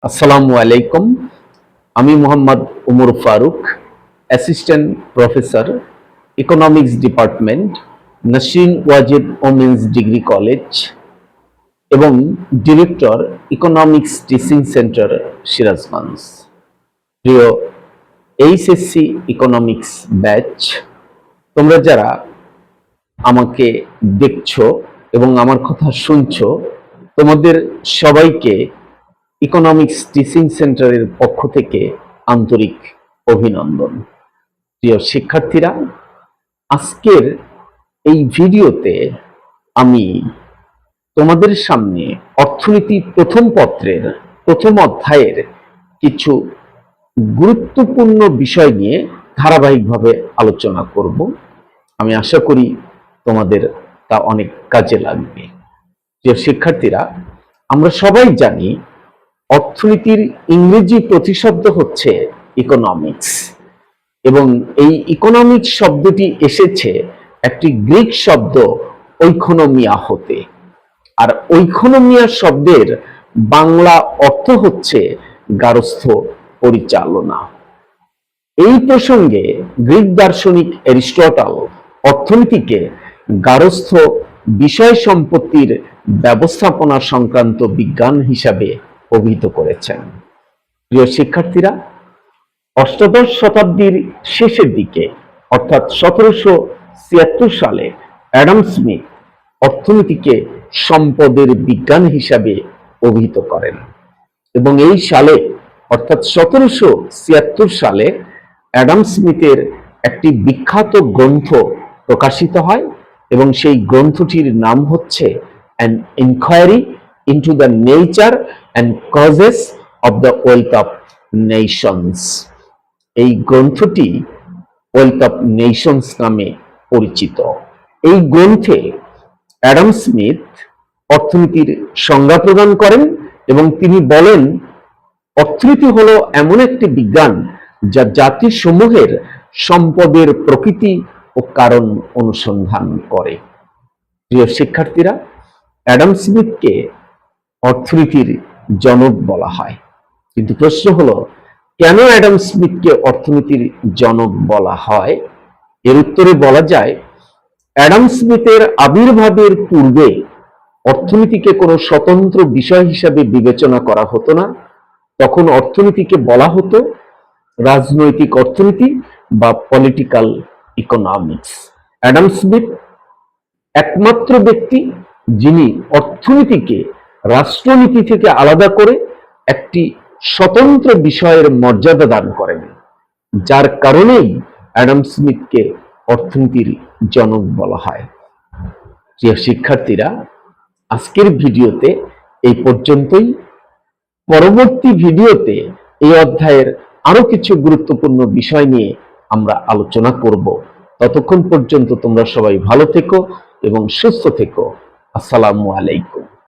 আসসালামু আলাইকুম। আমি Mohammad Umar Faruk, assistant professor, economics department, Nasrin Wajed women's degree college এবং director, economics teaching centre, Sirajganj. প্রিয় এইচএসসি ইকোনমিক্স ব্যাচ, তোমরা যারা আমাকে দেখছো এবং আমার কথা শুনছো, তোমাদের সবাইকে ইকোনমিক্স টিচিং সেন্টারের পক্ষ থেকে আন্তরিক অভিনন্দন। প্রিয় শিক্ষার্থীরা, আজকের এই ভিডিওতে আমি তোমাদের সামনে অর্থনীতি প্রথম পত্রের প্রথম অধ্যায়ের কিছু গুরুত্বপূর্ণ বিষয় নিয়ে ধারাবাহিকভাবে আলোচনা করব। আমি আশা করি তোমাদের তা অনেক কাজে লাগবে। প্রিয় শিক্ষার্থীরা, আমরা সবাই জানি অর্থনীতির ইংরেজি প্রতিশব্দ হচ্ছে ইকোনমিক্স, এবং এই ইকোনমিক্স শব্দটি এসেছে একটি গ্রিক শব্দ ঐকোনমিয়া হতে। আর ঐকোনমিয়া শব্দের বাংলা অর্থ হচ্ছে গার্হস্থ্য পরিচালনা। এই প্রসঙ্গে গ্রিক দার্শনিক অ্যারিস্টটল অর্থনীতিকে গার্হস্থ্য বিষয় সম্পত্তির ব্যবস্থাপনা সংক্রান্ত বিজ্ঞান হিসাবে অভিহিত করেছেন। প্রিয় শিক্ষার্থীরা, অষ্টাদশ শতাব্দীর শেষের দিকে অর্থাৎ 1776 সালে অ্যাডাম স্মিথ অর্থনীতিকে সম্পদের বিজ্ঞান হিসাবে অভিহিত করেন, এবং এই সালে অর্থাৎ 1776 সালে অ্যাডাম স্মিথের একটি বিখ্যাত গ্রন্থ প্রকাশিত হয়, এবং সেই গ্রন্থটির নাম হচ্ছে an inquiry into the nature and causes of the wealth of nations. এই গ্রন্থটি ওয়েলথ অফ নেশনস নামে পরিচিত। এই গ্রন্থে অ্যাডাম স্মিথ অর্থনীতির সংজ্ঞা প্রদান করেন, এবং তিনি বলেন অর্থনীতি হলো এমন একটি বিজ্ঞান যা জাতিসমূহের সম্পদের প্রকৃতি ও কারণ অনুসন্ধান করে। প্রিয় শিক্ষার্থীরা, অ্যাডাম স্মিথকে অর্থনীতির জনক বলা হয়, কিন্তু প্রশ্ন হলো কেন অ্যাডাম স্মিথকে অর্থনীতির জনক বলা হয়? এর উত্তরে বলা যায়, অ্যাডাম স্মিথের আবির্ভাবের পূর্বে অর্থনীতিকে কোনো স্বতন্ত্র বিষয় হিসাবে বিবেচনা করা হতো না। তখন অর্থনীতিকে বলা হতো রাজনৈতিক অর্থনীতি বা পলিটিক্যাল ইকোনমিক্স। অ্যাডাম স্মিথ একমাত্র ব্যক্তি যিনি অর্থনীতিকে রাষ্ট্রনীতি থেকে আলাদা করে একটি স্বতন্ত্র বিষয়ের মর্যাদা দান করেন, যার কারণেই অ্যাডাম স্মিথকে অর্থনীতির জনক বলা হয়। প্রিয় শিক্ষার্থীরা, আজকের ভিডিওতে এই পর্যন্তই। পরবর্তী ভিডিওতে এই অধ্যায়ের আরো কিছু গুরুত্বপূর্ণ বিষয় নিয়ে আমরা আলোচনা করব। ততক্ষণ পর্যন্ত তোমরা সবাই ভালো থেকো এবং সুস্থ থেকো। আসসালামু আলাইকুম।